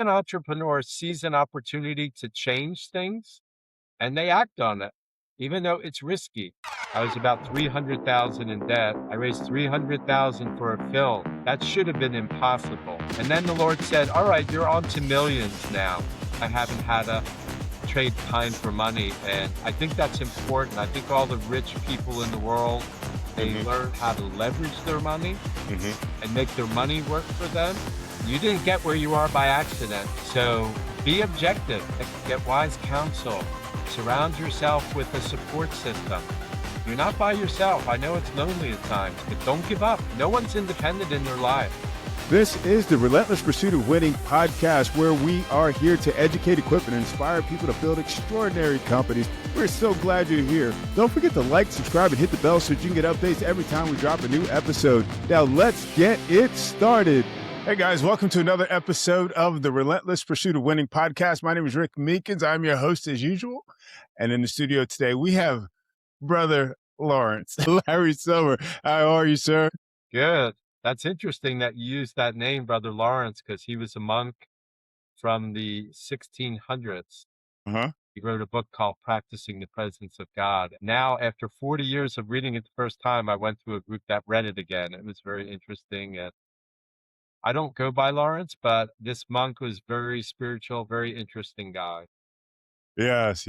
An entrepreneur sees an opportunity to change things and they act on it, even though it's risky. I was about 300,000 in debt. I raised 300,000 for a film. That should have been impossible. And then the Lord said, "All right, you're on to millions now." I haven't had a trade time for money. And I think that's important. I think all the rich people in the world, they Hmm. learn how to leverage their money Hmm. and make their money work for them. You didn't get where you are by accident. So be objective, get wise counsel, surround yourself with a support system. You're not by yourself. I know it's lonely at times, but don't give up. No one's independent in their life. This is the Relentless Pursuit of Winning podcast, where we are here to educate, equip, and inspire people to build extraordinary companies. We're so glad you're here. Don't forget to like, subscribe, and hit the bell so you can get updates every time we drop a new episode. Now, let's get it started. Hey guys, welcome to another episode of the Relentless Pursuit of Winning podcast. My name is Rick Meekins. I'm your host as usual. And in the studio today, we have Brother Lawrence, Larry Silver. How are you, sir? Good. That's interesting that you used that name, Brother Lawrence, because he was a monk from the 1600s. Uh-huh. He wrote a book called Practicing the Presence of God. Now, after 40 years of reading it the first time, I went to a group that read it again. It was very interesting. And I don't go by Lawrence, but this monk was very spiritual, very interesting guy. Yes.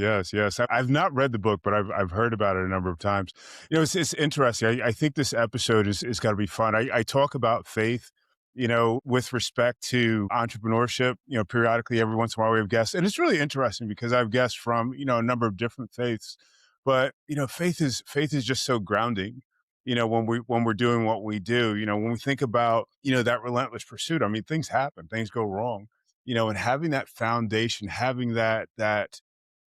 I've not read the book, but I've heard about it a number of times. You know, it's interesting. I think this episode is got to be fun. I talk about faith, with respect to entrepreneurship. Periodically, every once in a while, we have guests, and it's really interesting because I have guests from a number of different faiths. But faith is just so grounding. When we're doing what we do, when we think about that relentless pursuit. I mean, things happen, things go wrong. And having that foundation, having that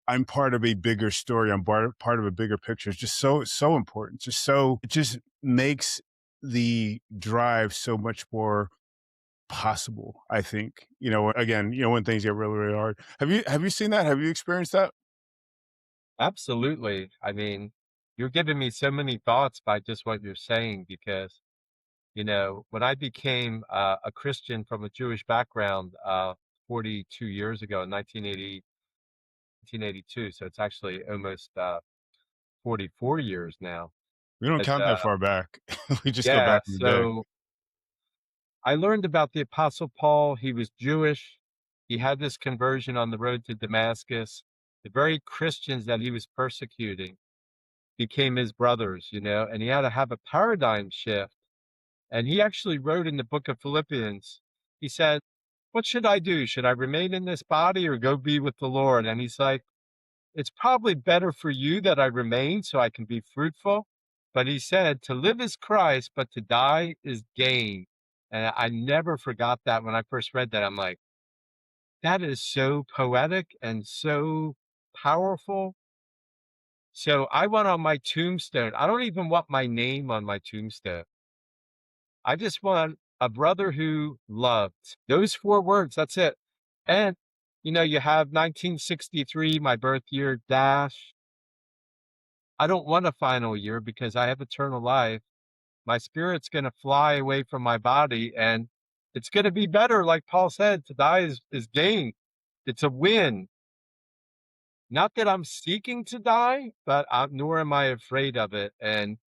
I'm part of a bigger story. I'm part of a bigger picture. It's just so important. It just makes the drive so much more possible. I think, again, when things get really, really hard. Have you seen that? Have you experienced that? Absolutely. I mean, you're giving me so many thoughts by just what you're saying because, when I became a Christian from a Jewish background 42 years ago in 1982, so it's actually almost 44 years now. We don't But count that far back. We just go yeah, back in the day. so I learned about the Apostle Paul. He was Jewish. He had this conversion on the road to Damascus. The very Christians that he was persecuting became his brothers, and he had to have a paradigm shift. And he actually wrote in the book of Philippians, he said, "What should I do? Should I remain in this body or go be with the Lord?" And he's like, "It's probably better for you that I remain so I can be fruitful." But he said, "To live is Christ, but to die is gain." And I never forgot that when I first read that. I'm like, that is so poetic and so powerful. So I want on my tombstone, I don't even want my name on my tombstone. I just want a brother who loved. Those 4 words, that's it. And, you have 1963, my birth year, dash. I don't want a final year because I have eternal life. My spirit's going to fly away from my body and it's going to be better. Like Paul said, to die is gain. It's a win. Not that I'm seeking to die, but nor am I afraid of it. And,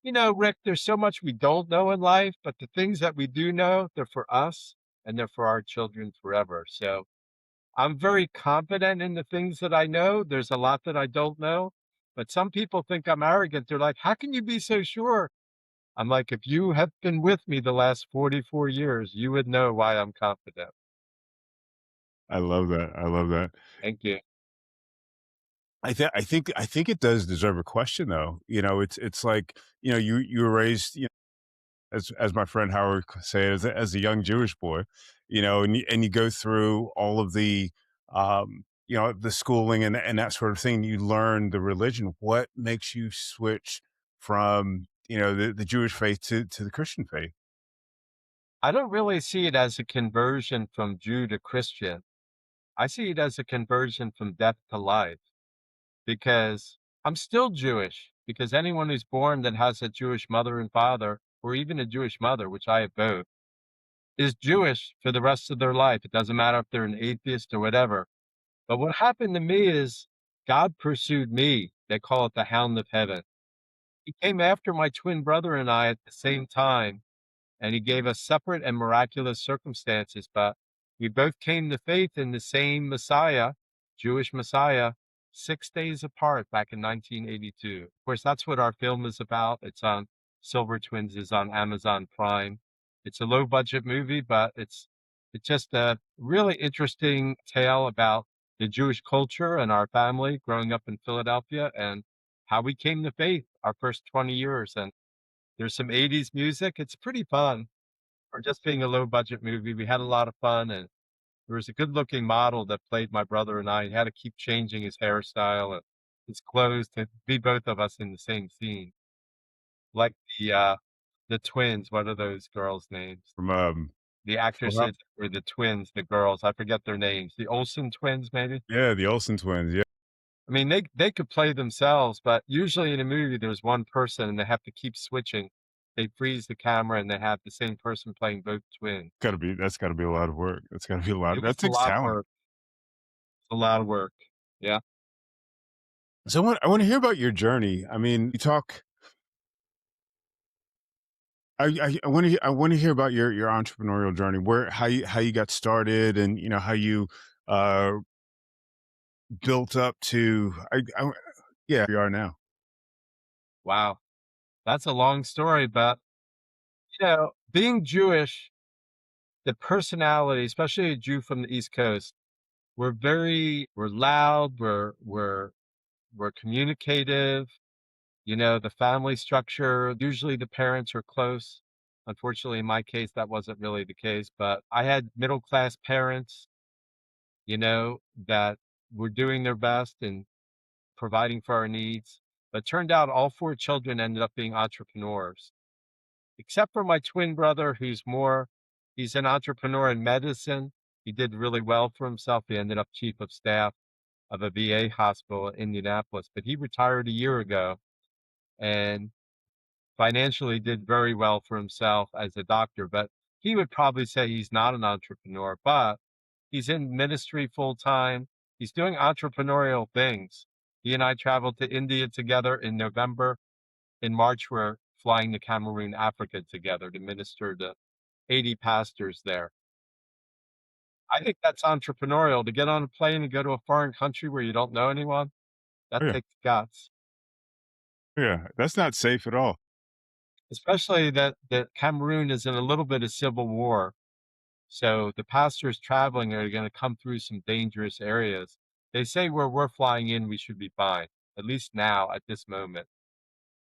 Rick, there's so much we don't know in life, but the things that we do know, they're for us and they're for our children forever. So I'm very confident in the things that I know. There's a lot that I don't know, but some people think I'm arrogant. They're like, how can you be so sure? I'm like, if you have been with me the last 44 years, you would know why I'm confident. I love that. I love that. Thank you. I think it does deserve a question though. It's like, you were raised, as my friend Howard could say, as a young Jewish boy, and you go through all of the schooling and that sort of thing. You learn the religion. What makes you switch from, the Jewish faith to the Christian faith? I don't really see it as a conversion from Jew to Christian. I see it as a conversion from death to life because I'm still Jewish. Because anyone who's born that has a Jewish mother and father, or even a Jewish mother, which I have both, is Jewish for the rest of their life. It doesn't matter if they're an atheist or whatever. But what happened to me is God pursued me. They call it the hound of heaven. He came after my twin brother and I at the same time, and he gave us separate and miraculous circumstances, but we both came to faith in the same Messiah, Jewish Messiah, 6 days apart back in 1982. Of course, that's what our film is about. It's on Silver Twins is on Amazon Prime. It's a low budget movie, but it's just a really interesting tale about the Jewish culture and our family growing up in Philadelphia and how we came to faith our first 20 years. And there's some 80s music. It's pretty fun for just being a low budget movie. We had a lot of fun, and there was a good looking model that played my brother and I. He had to keep changing his hairstyle and his clothes to be both of us in the same scene. Like the twins, what are those girls' names? From The Full House? actresses were the twins, the girls. I forget their names. The Olsen twins, maybe. Yeah, the Olsen twins. Yeah, I mean, they could play themselves, but usually in a movie, there's one person and they have to keep switching. They freeze the camera and they have the same person playing both twins. that's got to be a lot of work. That's got to be a lot. It was That a takes lot of talent. work. A lot of work. Yeah. So I want to hear about your journey. I mean, you talk. I want to hear about your entrepreneurial journey, where how you got started, and how you uh, built up to. Yeah, we are now. Wow. That's a long story, but being Jewish, the personality, especially a Jew from the East Coast, we're loud, we're communicative, the family structure, usually the parents are close. Unfortunately, in my case, that wasn't really the case, but I had middle class parents, that were doing their best and providing for our needs. But turned out all four children ended up being entrepreneurs, except for my twin brother, he's an entrepreneur in medicine. He did really well for himself. He ended up chief of staff of a VA hospital in Indianapolis, but he retired a year ago and financially did very well for himself as a doctor. But he would probably say he's not an entrepreneur, but he's in ministry full time. He's doing entrepreneurial things. He and I traveled to India together in November. In March, we're flying to Cameroon, Africa together to minister to 80 pastors there. I think that's entrepreneurial to get on a plane and go to a foreign country where you don't know anyone. That Oh, yeah, takes guts, yeah. That's not safe at all. especially that Cameroon is in a little bit of civil war. So the pastors traveling are going to come through some dangerous areas. They say where we're flying in, we should be fine, at least now at this moment.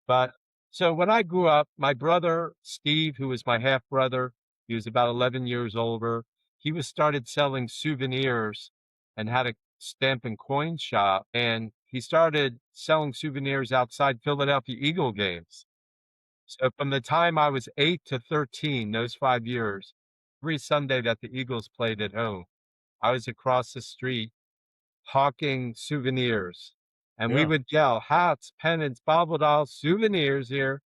But so when I grew up, my brother, Steve, who was my half brother, he was about 11 years older. He was started selling souvenirs and had a stamp and coin shop. And he started selling souvenirs outside Philadelphia Eagle games. So from the time I was 8 to 13, those 5 years, every Sunday that the Eagles played at home, I was across the street hawking souvenirs. And we Yeah, would yell, hats, pennants, bobble dolls, souvenirs here.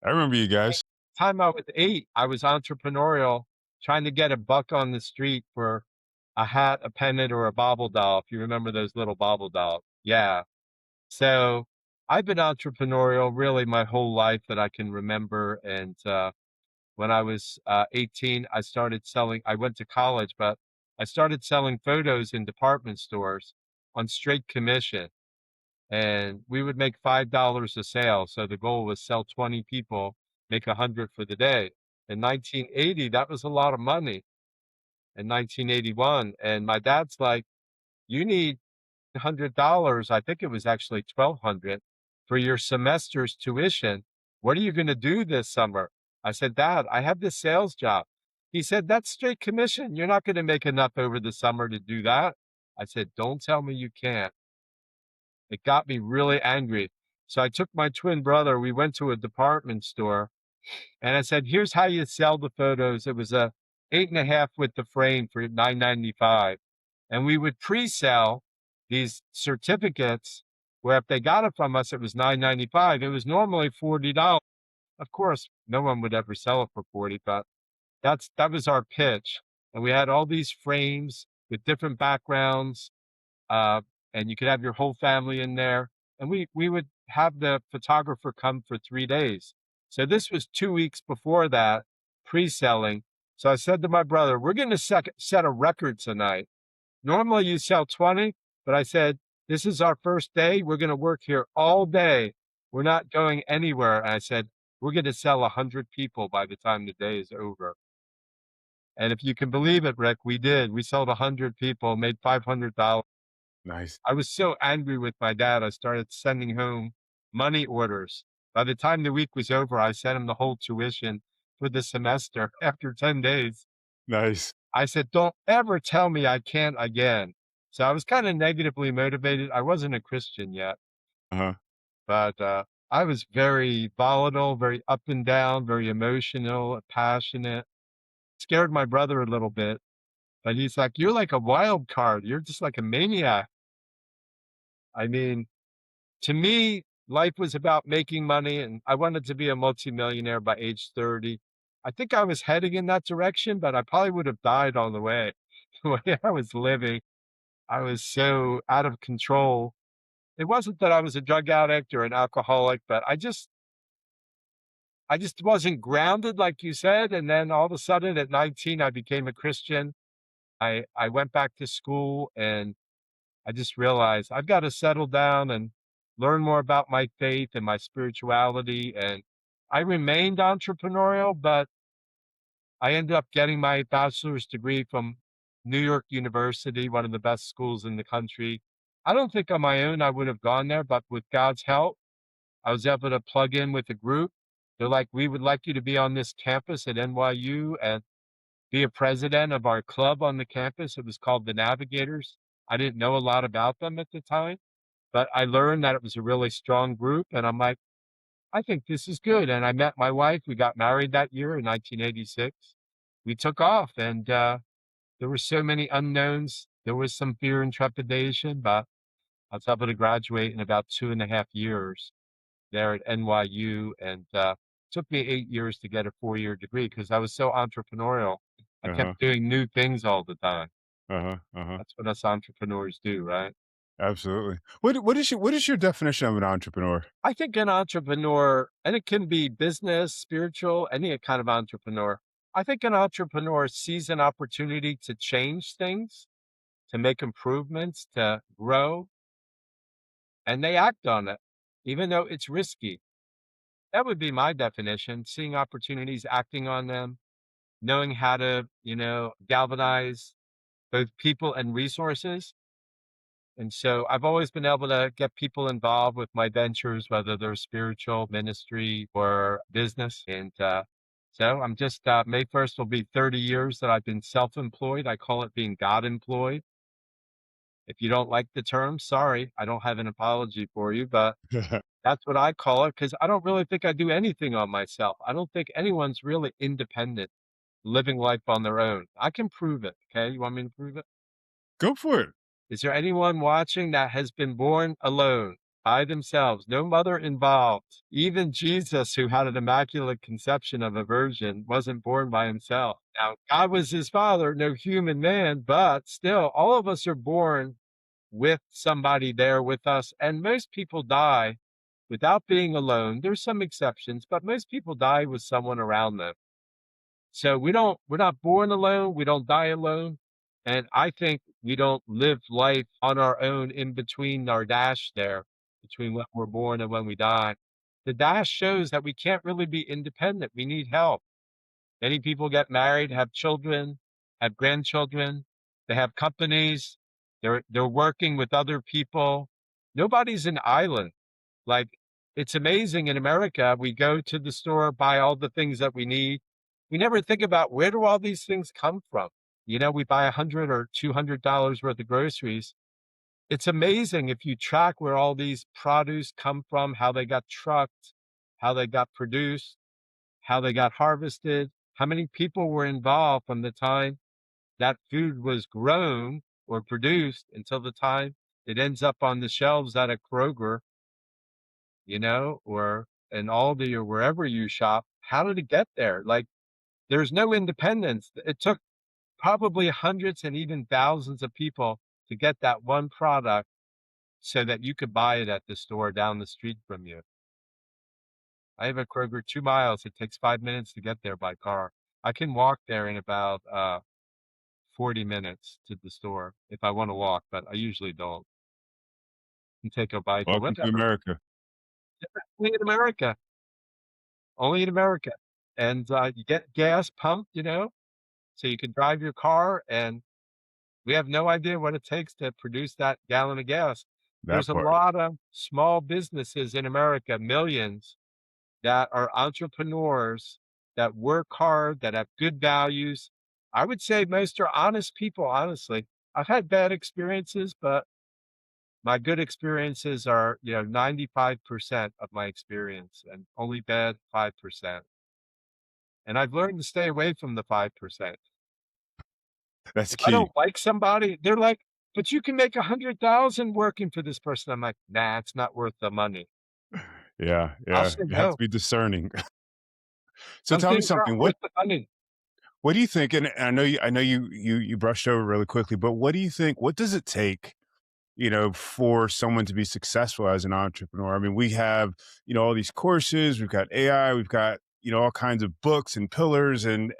I remember you guys. Time I was 8, I was entrepreneurial, trying to get a buck on the street for a hat, a pennant, or a bobble doll. If you remember those little bobble dolls. Yeah. So I've been entrepreneurial really my whole life that I can remember. And when I was 18, I went to college, but I started selling photos in department stores on straight commission. And we would make $5 a sale. So the goal was sell 20 people, make 100 for the day. In 1980, that was a lot of money in 1981. And my dad's like, you need $100. I think it was actually 1,200 for your semester's tuition. What are you going to do this summer? I said, Dad, I have this sales job. He said, that's straight commission. You're not going to make enough over the summer to do that. I said, don't tell me you can't. It got me really angry. So I took my twin brother, we went to a department store and I said, here's how you sell the photos. It was a 8.5 with the frame for $9.95. And we would pre-sell these certificates where if they got it from us, it was $9.95. It was normally $40. Of course, no one would ever sell it for 40, but That was our pitch, and we had all these frames with different backgrounds, uh, and you could have your whole family in there. And we would have the photographer come for 3 days. So this was 2 weeks before that, pre-selling. So I said to my brother, "We're going to set a record tonight. Normally you sell 20, but I said this is our first day. We're going to work here all day. We're not going anywhere." And I said we're going to sell 100 people by the time the day is over. And if you can believe it, Rick, we did. We sold 100 people, made $500. Nice. I was so angry with my dad, I started sending home money orders. By the time the week was over, I sent him the whole tuition for the semester after 10 days. Nice. I said, "Don't ever tell me I can't again." So I was kind of negatively motivated. I wasn't a Christian yet, Uh-huh. but I was very volatile, very up and down, very emotional, passionate, scared my brother a little bit. But he's like, "You're like a wild card. You're just like a maniac." I mean, to me, life was about making money, and I wanted to be a multimillionaire by age 30. I think I was heading in that direction, but I probably would have died on the way. The way I was living, I was so out of control. It wasn't that I was a drug addict or an alcoholic, but I just wasn't grounded, like you said. And then all of a sudden at 19, I became a Christian. I went back to school and I just realized I've got to settle down and learn more about my faith and my spirituality. And I remained entrepreneurial, but I ended up getting my bachelor's degree from New York University, one of the best schools in the country. I don't think on my own I would have gone there, but with God's help, I was able to plug in with a group. They're like, "We would like you to be on this campus at NYU and be a president of our club on the campus." It was called the Navigators. I didn't know a lot about them at the time, but I learned that it was a really strong group. And I'm like, I think this is good. And I met my wife. We got married that year in 1986. We took off, and there were so many unknowns. There was some fear and trepidation, but I was able to graduate in about 2.5 years there at NYU. And took me 8 years to get a 4-year degree because I was so entrepreneurial. I Uh-huh. kept doing new things all the time. Uh-huh. Uh-huh. That's what us entrepreneurs do, right? Absolutely. What is your definition of an entrepreneur? I think an entrepreneur, and it can be business, spiritual, any kind of entrepreneur. I think an entrepreneur sees an opportunity to change things, to make improvements, to grow, and they act on it, even though it's risky. That would be my definition, seeing opportunities, acting on them, knowing how to, galvanize both people and resources. And so I've always been able to get people involved with my ventures, whether they're spiritual, ministry, or business. And so I'm just, May 1st will be 30 years that I've been self employed. I call it being God employed. If you don't like the term, sorry, I don't have an apology for you, but that's what I call it because I don't really think I do anything on myself. I don't think anyone's really independent, living life on their own. I can prove it. Okay. You want me to prove it? Go for it. Is there anyone watching that has been born alone by themselves, no mother involved? Even Jesus, who had an immaculate conception of a virgin, wasn't born by himself. Now, God was his father, no human man, but still, all of us are born with somebody there with us. And most people die without being alone. There's some exceptions, but most people die with someone around them. So we're not born alone, we don't die alone. And I think we don't live life on our own in between our dash there, between when we're born and when we die. The dash shows that we can't really be independent. We need help. Many people get married, have children, have grandchildren, they have companies, they're working with other people. Nobody's an island. Like, it's amazing in America, we go to the store, buy all the things that we need. We never think about where do all these things come from? We buy 100 or $200 worth of groceries. It's amazing if you track where all these produce come from, how they got trucked, how they got produced, how they got harvested, how many people were involved from the time that food was grown or produced until the time it ends up on the shelves at a Kroger, or an Aldi or wherever you shop. How did it get there? Like, There's no independence. It took probably hundreds and even thousands of people to get that one product so that you could buy it at the store down the street from you. I have a Kroger 2 miles. It takes 5 minutes to get there by car. I can walk there in about 40 minutes to the store if I want to walk, but I usually don't. And take a bike or Welcome to whatever. America. Only in America. Only in America. And you get gas pumped, so you can drive your car, and we have no idea what it takes to produce that gallon of gas. That There's a part. lot of small businesses in America, millions, that are entrepreneurs that work hard, that have good values. I would say most are honest people, honestly. I've had bad experiences, but my good experiences are, 95% of my experience and only bad 5%. And I've learned to stay away from the 5%. That's If I key. don't like somebody, they're like, but you can make 100,000 working for this person. I'm like, nah, it's not worth the money. Yeah, I'll yeah. say You have to no. be discerning. So Some tell me things something. aren't worth the money. What do you think? And I know you brushed over really quickly, but what do you think? What does it take, for someone to be successful as an entrepreneur? I mean, we have, all these courses, we've got AI, we've got, all kinds of books and pillars and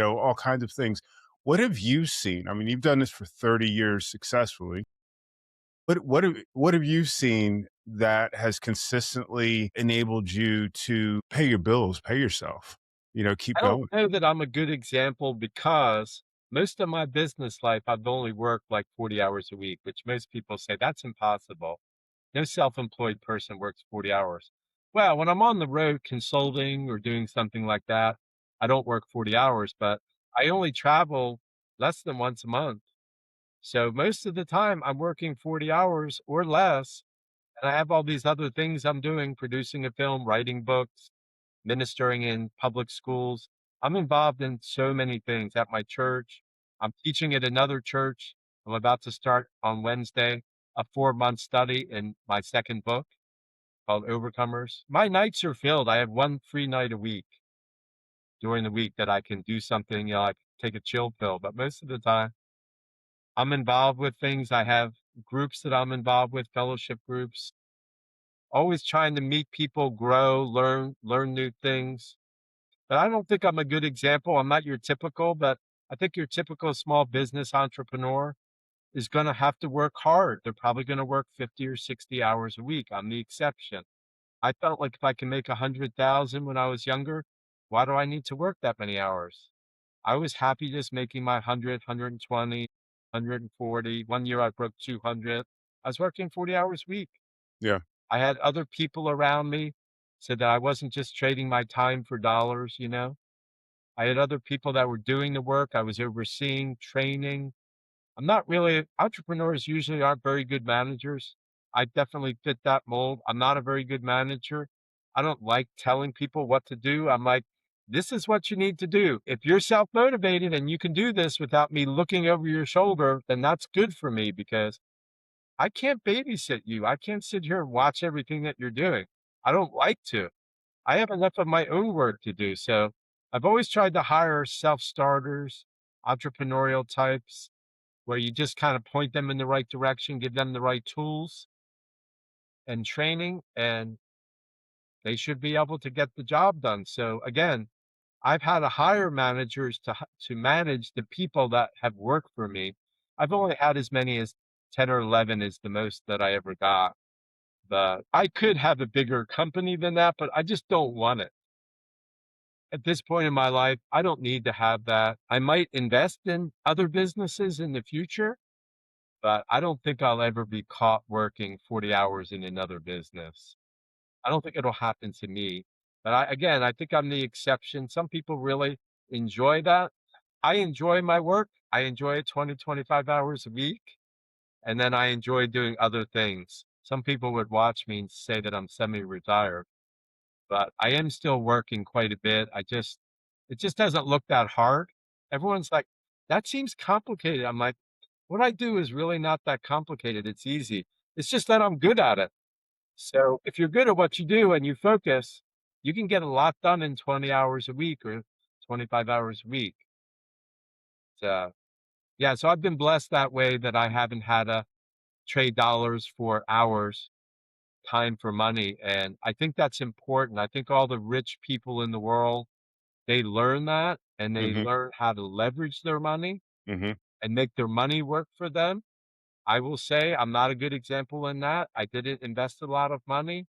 all kinds of things. What have you seen? I mean, you've done this for 30 years successfully. What have you seen that has consistently enabled you to pay your bills, pay yourself, keep I don't going? know that I'm a good example because most of my business life, I've only worked like 40 hours a week, which most people say that's impossible. No self-employed person works 40 hours. Well, when I'm on the road consulting or doing something like that, I don't work 40 hours, but I only travel less than once a month. So most of the time I'm working 40 hours or less. And I have all these other things I'm doing, producing a film, writing books, ministering in public schools. I'm involved in so many things at my church. I'm teaching at another church. I'm about to start on Wednesday a 4-month study in my second book called Overcomers. My nights are filled. I have one free night a week during the week that I can do something, I can take a chill pill. But most of the time, I'm involved with things. I have groups that I'm involved with, fellowship groups, always trying to meet people, grow, learn new things. But I don't think I'm a good example. I'm not your typical, but I think your typical small business entrepreneur is going to have to work hard. They're probably going to work 50 or 60 hours a week. I'm the exception. I felt like if I can make 100,000 when I was younger, why do I need to work that many hours? I was happy just making my 100, 120, 140. One year I broke 200. I was working 40 hours a week. Yeah. I had other people around me so that I wasn't just trading my time for dollars. I had other people that were doing the work. I was overseeing, training. I'm not really entrepreneurs usually aren't very good managers. I definitely fit that mold. I'm not a very good manager. I don't like telling people what to do. I'm like, this is what you need to do. If you're self-motivated and you can do this without me looking over your shoulder, then that's good for me because I can't babysit you. I can't sit here and watch everything that you're doing. I don't like to. I have enough of my own work to do. So I've always tried to hire self-starters, entrepreneurial types, where you just kind of point them in the right direction, give them the right tools and training, and they should be able to get the job done. So again, I've had to hire managers to manage the people that have worked for me. I've only had as many as 10 or 11 is the most that I ever got. But I could have a bigger company than that, but I just don't want it. At this point in my life, I don't need to have that. I might invest in other businesses in the future, but I don't think I'll ever be caught working 40 hours in another business. I don't think it'll happen to me. But again, I think I'm the exception. Some people really enjoy that. I enjoy my work. I enjoy it 20, 25 hours a week. And then I enjoy doing other things. Some people would watch me and say that I'm semi-retired, but I am still working quite a bit. It just doesn't look that hard. Everyone's like, that seems complicated. I'm like, what I do is really not that complicated. It's easy. It's just that I'm good at it. So if you're good at what you do and you focus, you can get a lot done in 20 hours a week or 25 hours a week. So, yeah, so I've been blessed that way that I haven't had to trade dollars for hours, time for money. And I think that's important. I think all the rich people in the world, they learn that and they Mhm, learn how to leverage their money mhm. and make their money work for them. I will say I'm not a good example in that. I didn't invest a lot of money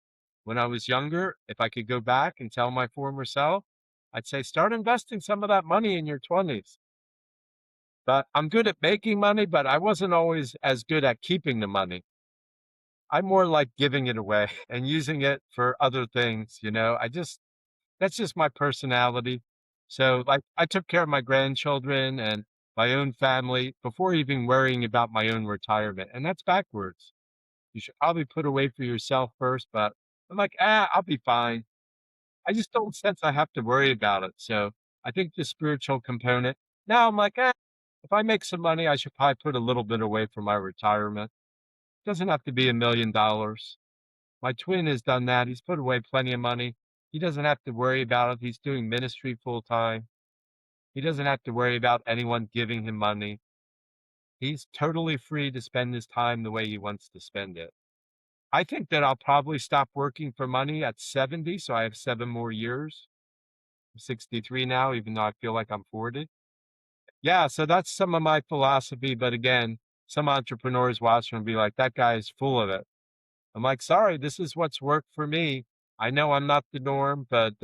when I was younger. If I could go back and tell my former self, I'd say start investing some of that money in your 20s. But I'm good at making money, but I wasn't always as good at keeping the money. I'm more like giving it away and using it for other things, you know. That's just my personality. So like I took care of my grandchildren and my own family before even worrying about my own retirement. And that's backwards. You should probably put away for yourself first, but I'm like, I'll be fine. I just don't sense I have to worry about it. So I think the spiritual component. Now I'm like, if I make some money, I should probably put a little bit away for my retirement. Doesn't have to be $1 million. My twin has done that. He's put away plenty of money. He doesn't have to worry about it. He's doing ministry full time. He doesn't have to worry about anyone giving him money. He's totally free to spend his time the way he wants to spend it. I think that I'll probably stop working for money at 70, so I have 7 more years. I'm 63 now, even though I feel like I'm 40. Yeah, so that's some of my philosophy, but again, some entrepreneurs watch and be like, "That guy is full of it." I'm like, "Sorry, this is what's worked for me. I know I'm not the norm, but,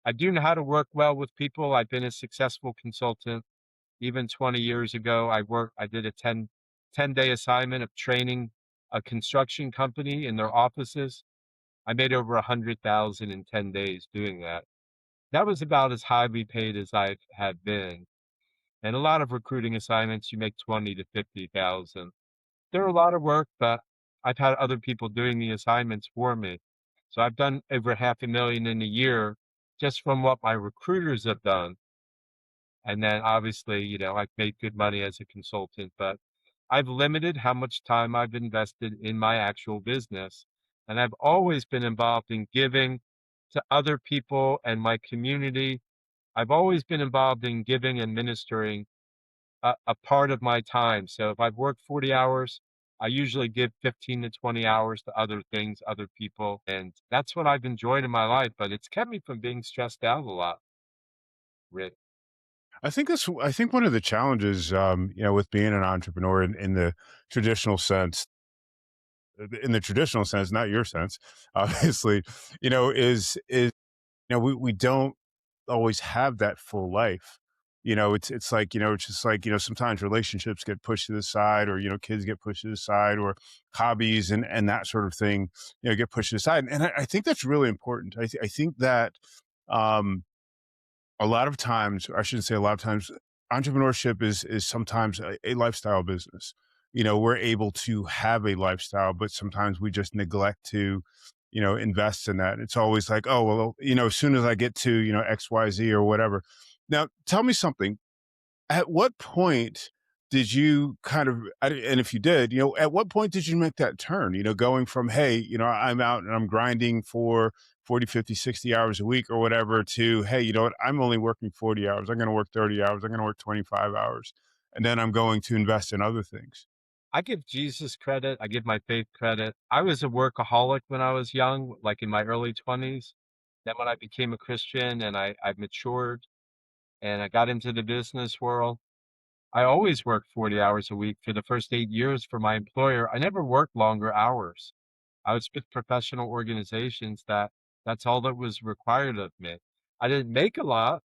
I do know how to work well with people. I've been a successful consultant. Even 20 years ago, I did a 10-day assignment of training a construction company in their offices. I made over 100,000 in 10 days doing that. That was about as highly paid as I have been. And a lot of recruiting assignments, you make 20 to 50,000. They're a lot of work, but I've had other people doing the assignments for me. So I've done over 500,000 in a year just from what my recruiters have done. And then obviously, I've made good money as a consultant, but I've limited how much time I've invested in my actual business. And I've always been involved in giving to other people and my community. I've always been involved in giving and ministering a part of my time. So if I've worked 40 hours, I usually give 15 to 20 hours to other things, other people. And that's what I've enjoyed in my life, but it's kept me from being stressed out a lot, Rick. I think one of the challenges, with being an entrepreneur in the traditional sense, not your sense, obviously, we don't always have that full life. It's like, it's just like, sometimes relationships get pushed to the side, or, kids get pushed to the side, or hobbies and that sort of thing, get pushed to the side. And I think that's really important. I think that, um, a lot of times, or I shouldn't say a lot of times, entrepreneurship is sometimes a lifestyle business. We're able to have a lifestyle, but sometimes we just neglect to, invest in that. It's always like, oh, well, as soon as I get to, XYZ or whatever. Now, tell me something. At what point did you kind of, and if you did, at what point did you make that turn? Going from, hey, I'm out and I'm grinding for 40, 50, 60 hours a week or whatever, to, hey, you know what, I'm only working 40 hours. I'm going to work 30 hours. I'm going to work 25 hours. And then I'm going to invest in other things. I give Jesus credit. I give my faith credit. I was a workaholic when I was young, like in my early 20s. Then when I became a Christian and I matured and I got into the business world, I always worked 40 hours a week for the first 8 years for my employer. I never worked longer hours. I was with professional organizations that's all that was required of me. I didn't make a lot.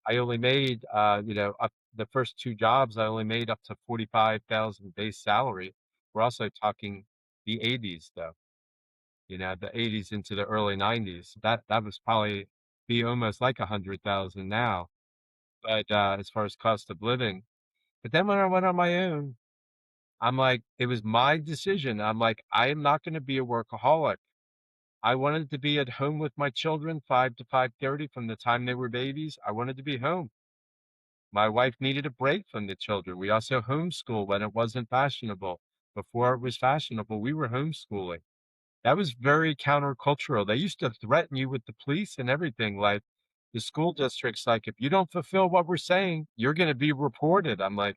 I only made, up the first 2 jobs, I only made up to 45,000 base salary. We're also talking the '80s though, the '80s into the early '90s. That was probably be almost like 100,000 now, but, as far as cost of living. But then when I went on my own, I'm like, it was my decision. I'm like, I am not gonna be a workaholic. I wanted to be at home with my children 5 to 5:30 from the time they were babies. I wanted to be home. My wife needed a break from the children. We also homeschool when it wasn't fashionable. Before it was fashionable, we were homeschooling. That was very countercultural. They used to threaten you with the police and everything. Like, The school district's like, if you don't fulfill what we're saying, you're going to be reported. I'm like,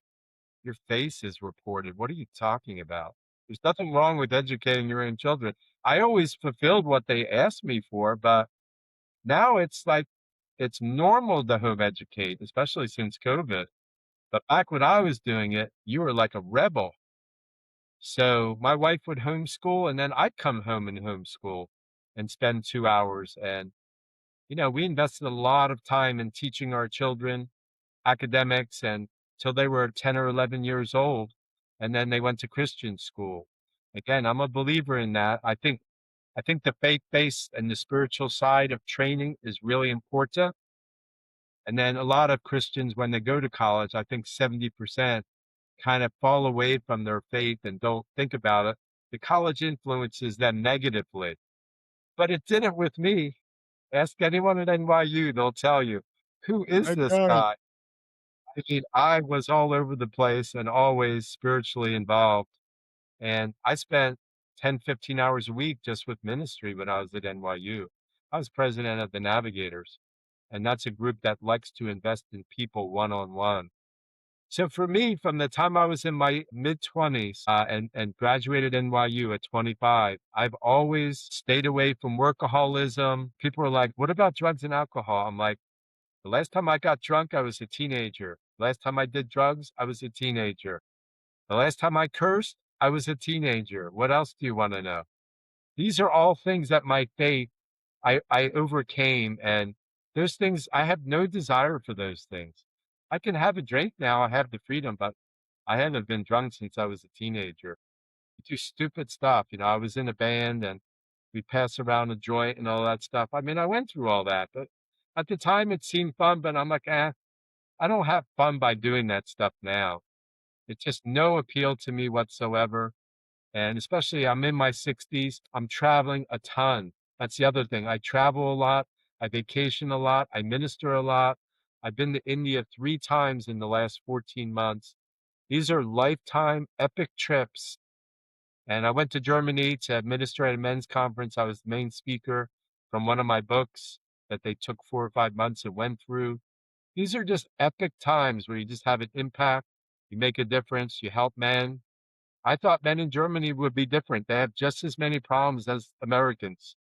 your face is reported. What are you talking about? There's nothing wrong with educating your own children. I always fulfilled what they asked me for, but now it's like it's normal to home educate, especially since COVID. But back when I was doing it, you were like a rebel. So my wife would homeschool and then I'd come home and homeschool and spend 2 hours. And, we invested a lot of time in teaching our children academics and till they were 10 or 11 years old. And then they went to Christian school. Again, I'm a believer in that. I think the faith-based and the spiritual side of training is really important. And then a lot of Christians, when they go to college, I think 70% kind of fall away from their faith and don't think about it. The college influences them negatively, but it didn't with me. Ask anyone at NYU, they'll tell you, who is I this bet. guy? I mean, I was all over the place and always spiritually involved. And I spent 10, 15 hours a week just with ministry when I was at NYU. I was president of the Navigators, and that's a group that likes to invest in people one on one. So for me, from the time I was in my mid 20s and graduated NYU at 25, I've always stayed away from workaholism. People are like, what about drugs and alcohol? I'm like, the last time I got drunk, I was a teenager. Last time I did drugs, I was a teenager. The last time I cursed, I was a teenager. What else do you want to know? These are all things that my faith I overcame. And those things, I have no desire for those things. I can have a drink now. I have the freedom, but I haven't been drunk since I was a teenager. We do stupid stuff. I was in a band and we pass around a joint and all that stuff. I mean, I went through all that, but at the time it seemed fun, but I'm like, I don't have fun by doing that stuff now. It's just no appeal to me whatsoever. And especially I'm in my 60s, I'm traveling a ton. That's the other thing. I travel a lot, I vacation a lot, I minister a lot. I've been to India 3 times in the last 14 months. These are lifetime epic trips. And I went to Germany to minister at a men's conference. I was the main speaker from one of my books that they took 4 or 5 months and went through. These are just epic times where you just have an impact, you make a difference, you help men. I thought men in Germany would be different. They have just as many problems as Americans.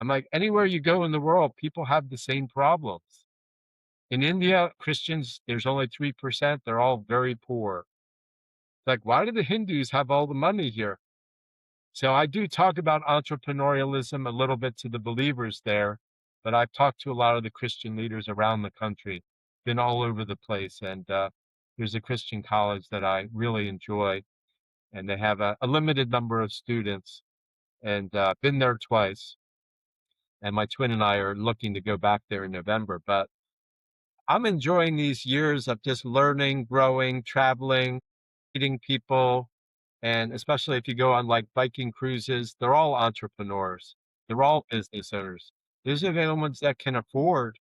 I'm like, anywhere you go in the world, people have the same problems. In India, Christians, there's only 3%. They're all very poor. It's like, why do the Hindus have all the money here? So I do talk about entrepreneurialism a little bit to the believers there, but I've talked to a lot of the Christian leaders around the country, been all over the place. And there's a Christian college that I really enjoy, and they have a limited number of students, and been there twice. And my twin and I are looking to go back there in November. But I'm enjoying these years of just learning, growing, traveling, meeting people. And especially if you go on like biking cruises, they're all entrepreneurs. They're all business owners. These are the ones that can afford.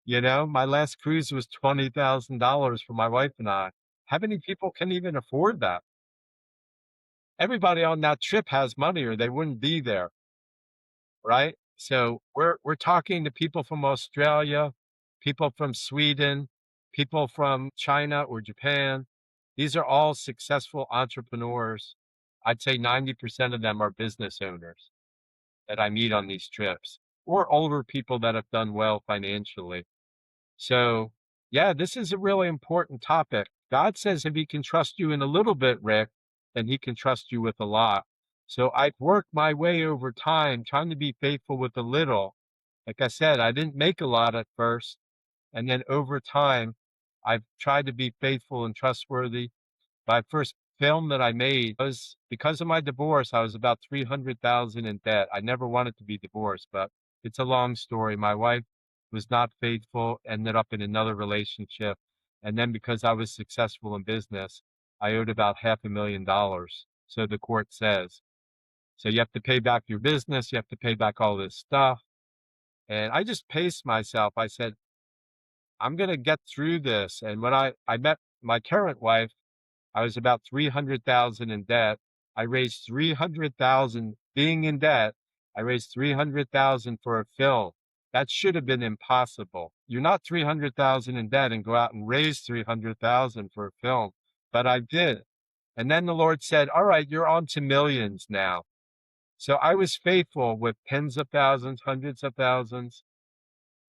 My last cruise was $20,000 for my wife and I. How many people can even afford that? Everybody on that trip has money or they wouldn't be there, right? So we're talking to people from Australia, people from Sweden, people from China or Japan. These are all successful entrepreneurs. I'd say 90% of them are business owners that I meet on these trips, or older people that have done well financially. So, yeah, this is a really important topic. God says if he can trust you in a little bit, Rick, then he can trust you with a lot. So I've worked my way over time trying to be faithful with a little. Like I said, I didn't make a lot at first. And then over time, I've tried to be faithful and trustworthy. My first film that I made was because of my divorce. I was about 300,000 in debt. I never wanted to be divorced, but it's a long story. My wife was not faithful, ended up in another relationship. And then because I was successful in business, I owed about $500,000. So the court says. So you have to pay back your business, you have to pay back all this stuff. And I just paced myself. I said, I'm going to get through this. And when I met my current wife, I was about 300,000 in debt. I raised 300,000 being in debt. I raised 300,000 for a film. That should have been impossible. You're not 300,000 in debt and go out and raise 300,000 for a film, but I did. And then the Lord said, "All right, you're on to millions now." So I was faithful with tens of thousands, hundreds of thousands.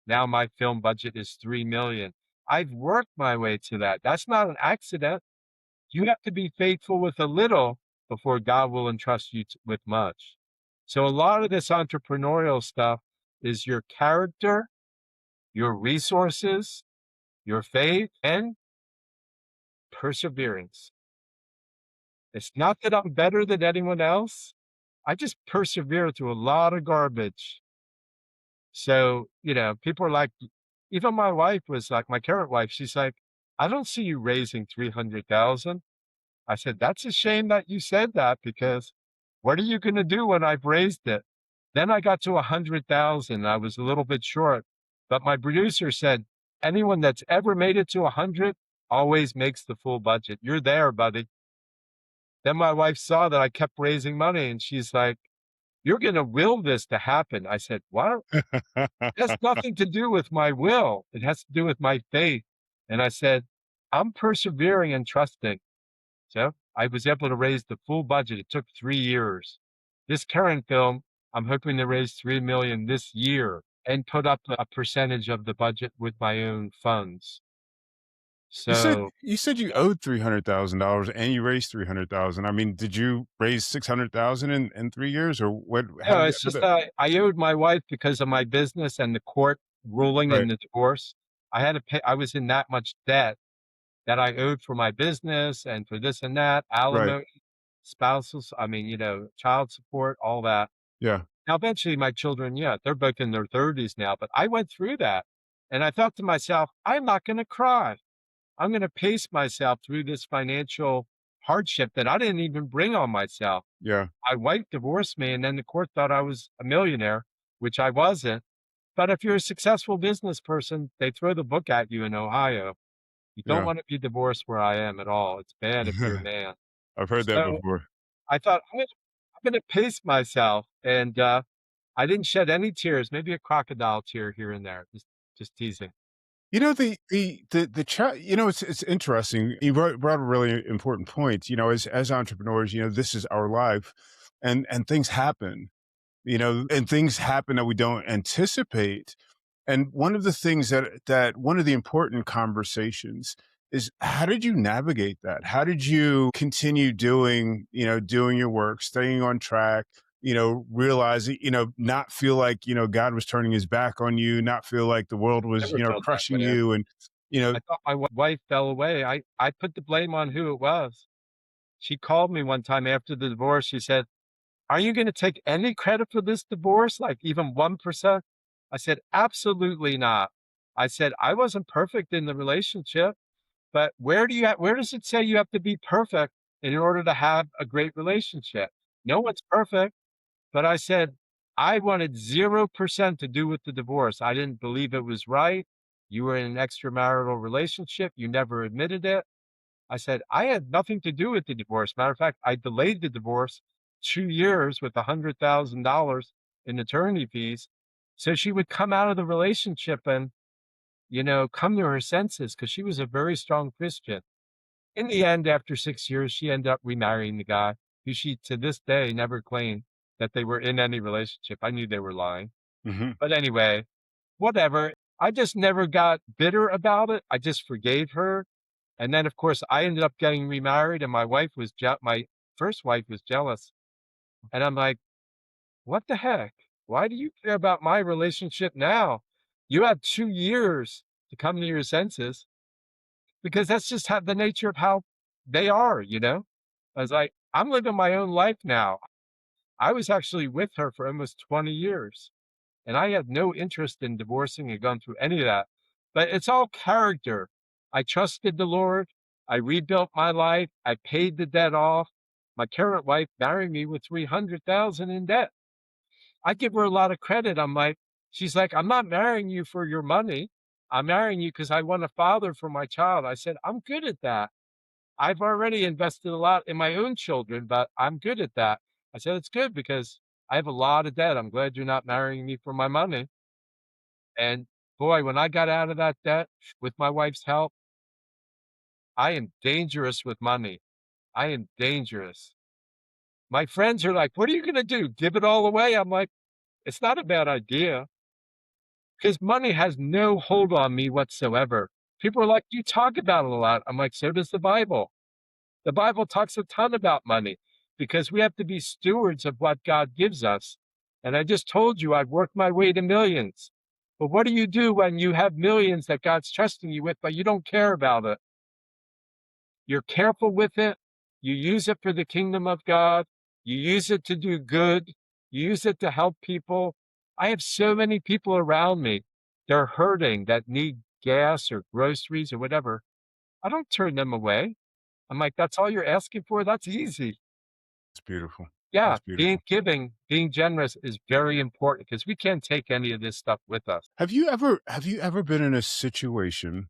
Now my film budget is 3 million. I've worked my way to that. That's not an accident. You have to be faithful with a little before God will entrust you with much. So a lot of this entrepreneurial stuff is your character, your resources, your faith, and perseverance. It's not that I'm better than anyone else. I just persevere through a lot of garbage. So, people are like, even my wife was like, my current wife, she's like, I don't see you raising 300,000. I said, that's a shame that you said that because what are you going to do when I've raised it? Then I got to 100,000. I was a little bit short, but my producer said, anyone that's ever made it to 100 always makes the full budget. You're there, buddy. Then my wife saw that I kept raising money and she's like, you're going to will this to happen. I said, what? It has nothing to do with my will. It has to do with my faith. And I said, I'm persevering and trusting. So I was able to raise the full budget. It took 3 years. This current film, I'm hoping to raise 3 million this year and put up a percentage of the budget with my own funds. You said So you said you owed $300,000 and you raised 300,000. I mean, did you raise 600,000 in 3 years or what? How no, did it's how just that that I owed my wife because of my business and the court ruling Right, in the divorce. I had to pay. I was in that much debt that I owed for my business and for this and that, right. alimony, spousal, I mean, child support, all that. Yeah. Now, eventually, my children, yeah, they're both in their 30s now, but I went through that. And I thought to myself, I'm not going to cry. I'm going to pace myself through this financial hardship that I didn't even bring on myself. Yeah. My wife divorced me, and then the court thought I was a millionaire, which I wasn't. But if you're a successful business person, they throw the book at you in Ohio. You don't Yeah. want to be divorced where I am at all. It's bad if you're a man. I've heard that So before. I thought, I'm gonna pace myself, and, I didn't shed any tears, maybe a crocodile tear here and there, just teasing. You know, the chat, it's interesting. You brought a really important point. As entrepreneurs, this is our life and things happen, and things happen that we don't anticipate. And one of the things that one of the important conversations is how did you navigate that? How did you continue doing your work, staying on track, realizing, not feel like, God was turning his back on you, not feel like the world was, Never felt that crushing way. you and, you know, I thought my wife fell away. I put the blame on who it was. She called me one time after the divorce, she said, "Are you gonna take any credit for this divorce, like even 1%?" I said, "Absolutely not." I said, "I wasn't perfect in the relationship, but where does it say you have to be perfect in order to have a great relationship? No one's perfect." But I said, "I wanted 0% to do with the divorce. I didn't believe it was right. You were in an extramarital relationship. You never admitted it." I said, "I had nothing to do with the divorce. Matter of fact, I delayed the divorce 2 years with $100,000 in attorney fees, so she would come out of the relationship and, come to her senses because she was a very strong Christian. In the end, after 6 years, she ended up remarrying the guy who she, to this day, never claimed that they were in any relationship. I knew they were lying. mhm, But anyway, whatever. I just never got bitter about it. I just forgave her. And then, of course, I ended up getting remarried, and my first wife was jealous. And I'm like, what the heck? Why do you care about my relationship now? You had 2 years to come to your senses because that's just how the nature of how they are. I was like, I'm living my own life now. I was actually with her for almost 20 years. And I had no interest in divorcing and going through any of that. But it's all character. I trusted the Lord. I rebuilt my life. I paid the debt off. My current wife married me with 300,000 in debt. I give her a lot of credit. She's like, I'm not marrying you for your money. I'm marrying you because I want a father for my child. I said, I'm good at that. I've already invested a lot in my own children, but I'm good at that. I said, it's good because I have a lot of debt. I'm glad you're not marrying me for my money. And boy, when I got out of that debt with my wife's help, I am dangerous with money. I am dangerous. My friends are like, "What are you gonna do? Give it all away?" I'm like, "It's not a bad idea because money has no hold on me whatsoever." People are like, "You talk about it a lot." I'm like, "So does the Bible." The Bible talks a ton about money because we have to be stewards of what God gives us. And I just told you I've worked my way to millions. But what do you do when you have millions that God's trusting you with, but you don't care about it? You're careful with it. You use it for the kingdom of God. You use it to do good. You use it to help people. I have so many people around me. They're hurting that need gas or groceries or whatever. I don't turn them away. I'm like, that's all you're asking for? That's easy. It's beautiful. Yeah, That's beautiful. being generous is very important because we can't take any of this stuff with us. Have you ever been in a situation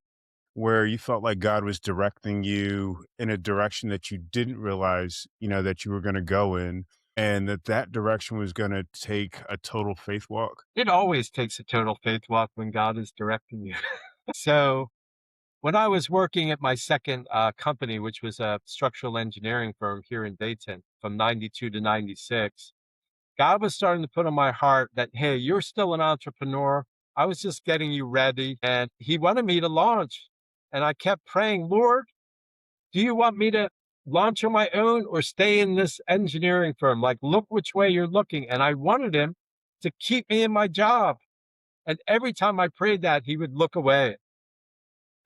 where you felt like God was directing you in a direction that you didn't realize, that you were going to go in, and that direction was going to take a total faith walk? It always takes a total faith walk when God is directing you. So when I was working at my second company, which was a structural engineering firm here in Dayton from 92 to 96, God was starting to put on my heart that, hey, you're still an entrepreneur. I was just getting you ready. And he wanted me to launch. And I kept praying, Lord, do you want me to launch on my own or stay in this engineering firm? Like, look which way you're looking. And I wanted him to keep me in my job. And every time I prayed that, he would look away.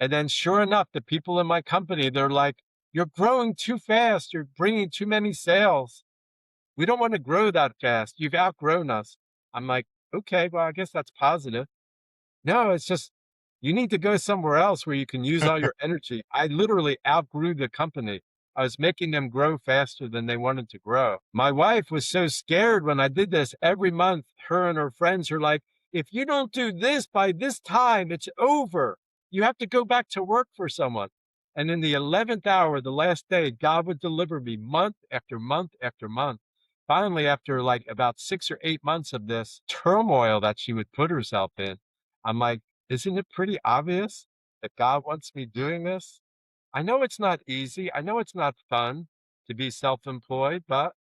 And then, sure enough, the people in my company, they're like, you're growing too fast. You're bringing too many sales. We don't want to grow that fast. You've outgrown us. I'm like, okay, well, I guess that's positive. No, it's just you need to go somewhere else where you can use all your energy. I literally outgrew the company. I was making them grow faster than they wanted to grow. My wife was so scared when I did this. Every month, her and her friends are like, if you don't do this by this time, it's over. You have to go back to work for someone. And in the 11th hour, the last day, God would deliver me month after month after month. Finally, after like about 6 or 8 months of this turmoil that she would put herself in, I'm like, isn't it pretty obvious that God wants me doing this? I know it's not easy. I know it's not fun to be self-employed, but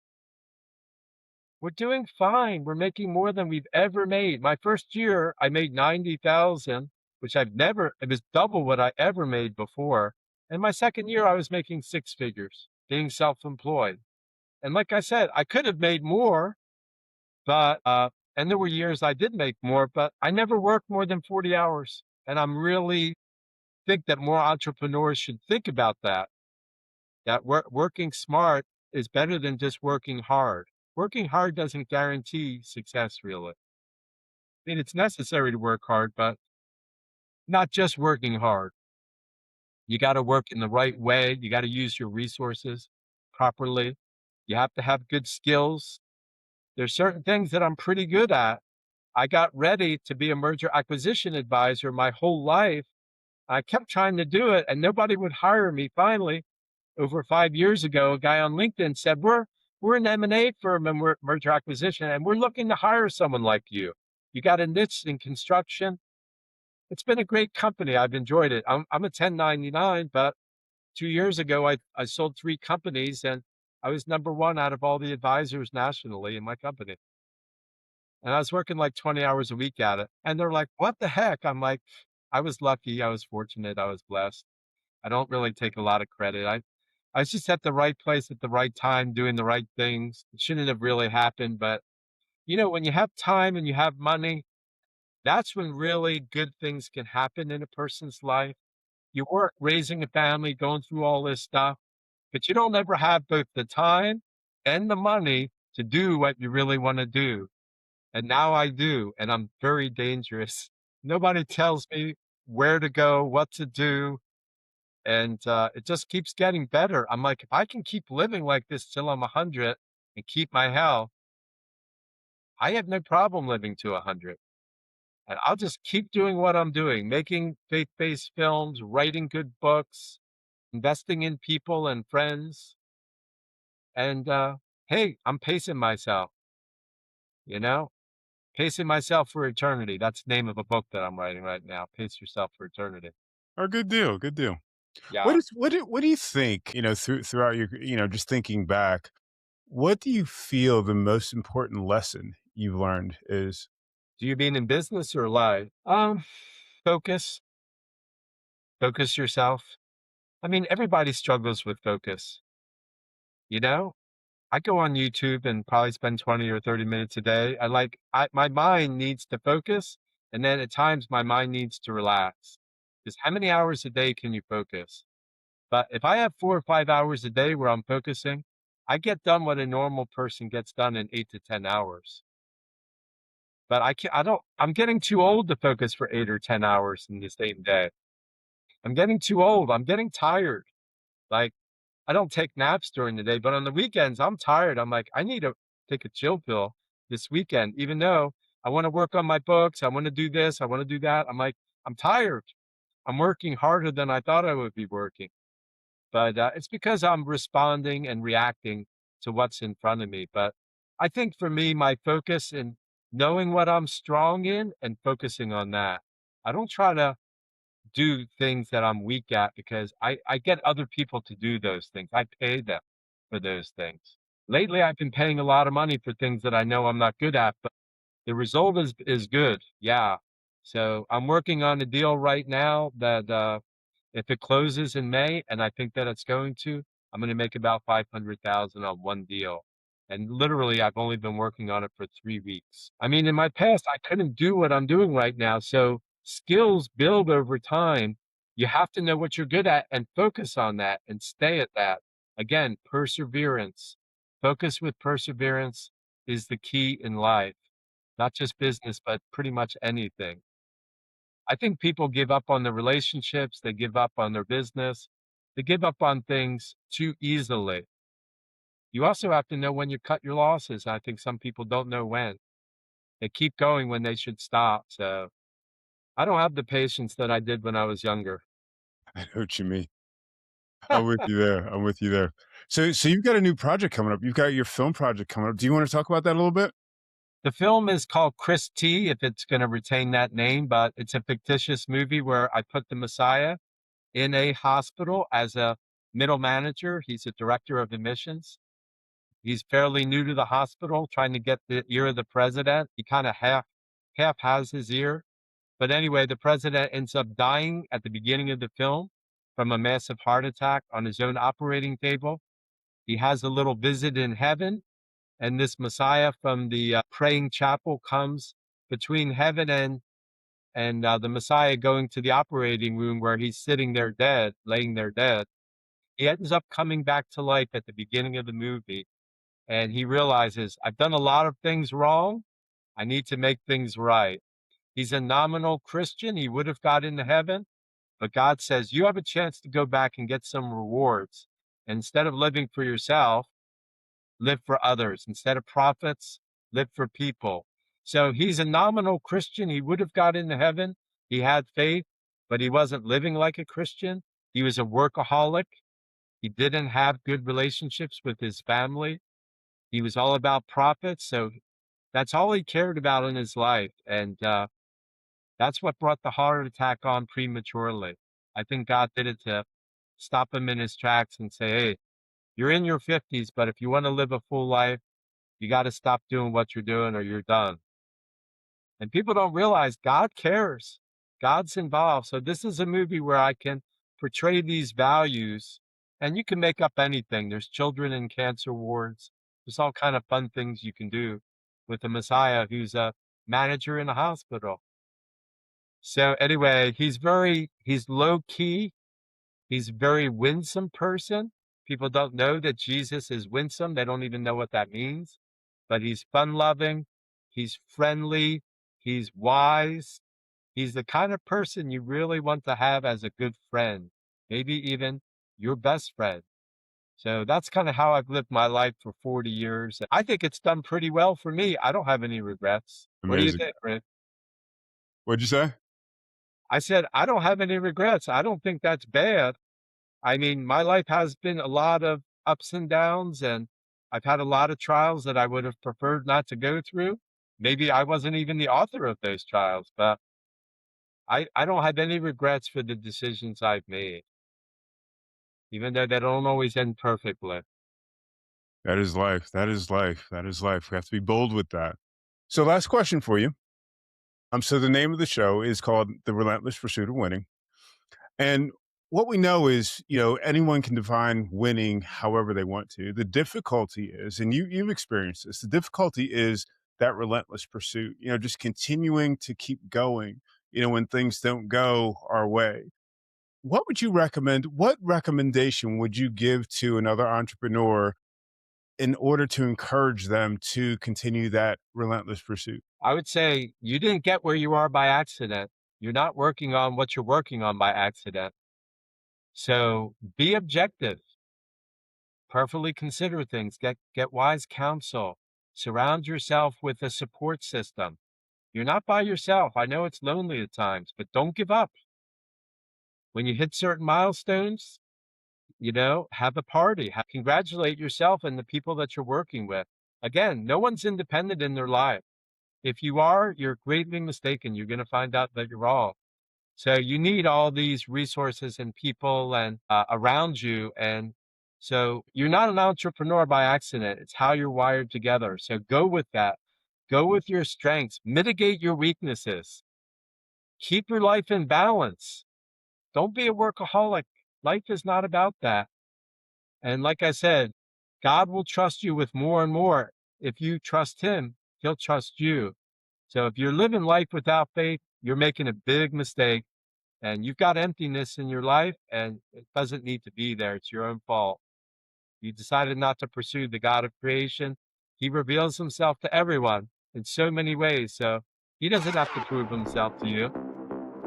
we're doing fine. We're making more than we've ever made. My first year, I made 90,000, which it was double what I ever made before. And my second year, I was making six figures being self-employed. And like I said, I could have made more, but and there were years I did make more, but I never worked more than 40 hours. And I'm really think that more entrepreneurs should think about that. That working smart is better than just working hard. Working hard doesn't guarantee success, really. I mean, it's necessary to work hard, but not just working hard. You got to work in the right way. You got to use your resources properly. You have to have good skills. There's certain things that I'm pretty good at. I got ready to be a merger acquisition advisor my whole life. I kept trying to do it and nobody would hire me. Finally, over 5 years ago, a guy on LinkedIn said, we're an M&A firm and we're merger acquisition and we're looking to hire someone like you. You got a niche in construction. It's been a great company. I've enjoyed it. I'm a 1099, but 2 years ago, I sold three companies and I was number one out of all the advisors nationally in my company. And I was working like 20 hours a week at it. And they're like, what the heck? I'm like, I was lucky. I was fortunate. I was blessed. I don't really take a lot of credit. I was just at the right place at the right time, doing the right things. It shouldn't have really happened. But, when you have time and you have money, that's when really good things can happen in a person's life. You work raising a family, going through all this stuff, but you don't ever have both the time and the money to do what you really want to do. And now I do, and I'm very dangerous. Nobody tells me where to go, what to do, and it just keeps getting better. I'm like, if I can keep living like this till I'm 100 and keep my health, I have no problem living to 100. And I'll just keep doing what I'm doing, making faith-based films, writing good books, investing in people and friends. And hey, I'm pacing myself, you know? Pacing Myself for Eternity. That's the name of a book that I'm writing right now. Pace Yourself for Eternity. Oh, good deal, good deal. Yeah. What do you think, throughout your, just thinking back, what do you feel the most important lesson you've learned is? Do you mean in business or life? Focus. Focus yourself. I mean, everybody struggles with focus. You know, I go on YouTube and probably spend 20 or 30 minutes a day. My mind needs to focus. And then at times my mind needs to relax. Because how many hours a day can you focus? But if I have 4 or 5 hours a day where I'm focusing, I get done what a normal person gets done in 8 to 10 hours. But I'm getting too old to focus for 8 or 10 hours in the same day. I'm getting too old. I'm getting tired. Like, I don't take naps during the day, but on the weekends, I'm tired. I'm like, I need to take a chill pill this weekend, even though I want to work on my books. I want to do this. I want to do that. I'm like, I'm tired. I'm working harder than I thought I would be working. But it's because I'm responding and reacting to what's in front of me. But I think for me, my focus in knowing what I'm strong in and focusing on that. I don't try to do things that I'm weak at because I get other people to do those things. I pay them for those things. Lately, I've been paying a lot of money for things that I know I'm not good at, but the result is good. Yeah. So I'm working on a deal right now that if it closes in May, and I think that it's going to, I'm going to make about 500,000 on one deal. And literally, I've only been working on it for 3 weeks. I mean, in my past, I couldn't do what I'm doing right now. So skills build over time. You have to know what you're good at and focus on that and stay at that. Again, perseverance. Focus with perseverance is the key in life, not just business, but pretty much anything. I think people give up on their relationships, they give up on their business, they give up on things too easily. You also have to know when you cut your losses. I think some people don't know when. They keep going when they should stop. So I don't have the patience that I did when I was younger. I know what you mean. I'm with you there. I'm with you there. So you've got a new project coming up. You've got your film project coming up. Do you want to talk about that a little bit? The film is called Chris T, if it's going to retain that name, but it's a fictitious movie where I put the Messiah in a hospital as a middle manager. He's a director of admissions. He's fairly new to the hospital, trying to get the ear of the president. He kind of half has his ear. But anyway, the president ends up dying at the beginning of the film from a massive heart attack on his own operating table. He has a little visit in heaven, and this Messiah from the praying chapel comes between heaven and the Messiah going to the operating room where he's sitting there dead, laying there dead. He ends up coming back to life at the beginning of the movie, and he realizes, I've done a lot of things wrong. I need to make things right. He's a nominal Christian. He would have got into heaven, but God says, you have a chance to go back and get some rewards. Instead of living for yourself, live for others. Instead of profits, live for people. So he's a nominal Christian. He would have got into heaven. He had faith, but he wasn't living like a Christian. He was a workaholic. He didn't have good relationships with his family. He was all about profits. So that's all he cared about in his life. And that's what brought the heart attack on prematurely. I think God did it to stop him in his tracks and say, hey, you're in your 50s, but if you want to live a full life, you got to stop doing what you're doing or you're done. And people don't realize God cares. God's involved. So this is a movie where I can portray these values, and you can make up anything. There's children in cancer wards. There's all kind of fun things you can do with the Messiah who's a manager in a hospital. So anyway, he's low key. He's a very winsome person. People don't know that Jesus is winsome. They don't even know what that means. But he's fun loving. He's friendly. He's wise. He's the kind of person you really want to have as a good friend, maybe even your best friend. So that's kind of how I've lived my life for 40 years. I think it's done pretty well for me. I don't have any regrets. What do you Amazing. think, Rick? What'd you say? I said, I don't have any regrets. I don't think that's bad. I mean, my life has been a lot of ups and downs, and I've had a lot of trials that I would have preferred not to go through. Maybe I wasn't even the author of those trials, but I don't have any regrets for the decisions I've made, even though they don't always end perfectly. That is life. That is life. That is life. We have to be bold with that. So, last question for you. So the name of the show is called The Relentless Pursuit of Winning. And what we know is, anyone can define winning however they want to. The difficulty is, and you've experienced this, the difficulty is that relentless pursuit, just continuing to keep going, when things don't go our way. What would you recommend? What recommendation would you give to another entrepreneur in order to encourage them to continue that relentless pursuit? I would say you didn't get where you are by accident. You're not working on what you're working on by accident. So be objective, carefully consider things, get wise counsel, surround yourself with a support system. You're not by yourself. I know it's lonely at times, but don't give up. When you hit certain milestones, have a party, congratulate yourself and the people that you're working with. Again, no one's independent in their life. If you are, you're greatly mistaken. You're going to find out that you're wrong. So you need all these resources and people and around you. And so you're not an entrepreneur by accident. It's how you're wired together. So go with that. Go with your strengths. Mitigate your weaknesses. Keep your life in balance. Don't be a workaholic. Life is not about that. And like I said, God will trust you with more and more. If you trust him, he'll trust you. So if you're living life without faith, you're making a big mistake, and you've got emptiness in your life, and it doesn't need to be there. It's your own fault. You decided not to pursue the God of creation. He reveals himself to everyone in so many ways. So he doesn't have to prove himself to you.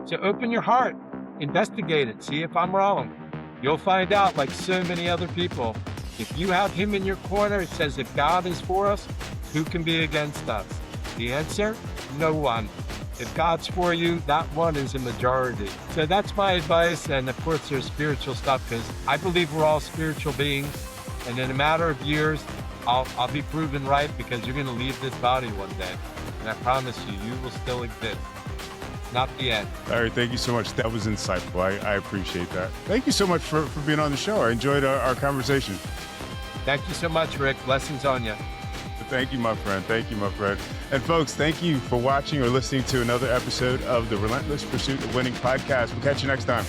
So open your heart, investigate it, see if I'm wrong. You'll find out, like so many other people, if you have him in your corner, it says if God is for us, who can be against us? The answer, no one. If God's for you, that one is a majority. So that's my advice. And of course, there's spiritual stuff, because I believe we're all spiritual beings. And in a matter of years, I'll be proven right, because you're going to leave this body one day. And I promise you, you will still exist. Not the end. All right. Thank you so much. That was insightful. I appreciate that. Thank you so much for being on the show. I enjoyed our conversation. Thank you so much, Rick. Blessings on you. Thank you, my friend. Thank you, my friend. And folks, thank you for watching or listening to another episode of the Relentless Pursuit of Winning podcast. We'll catch you next time.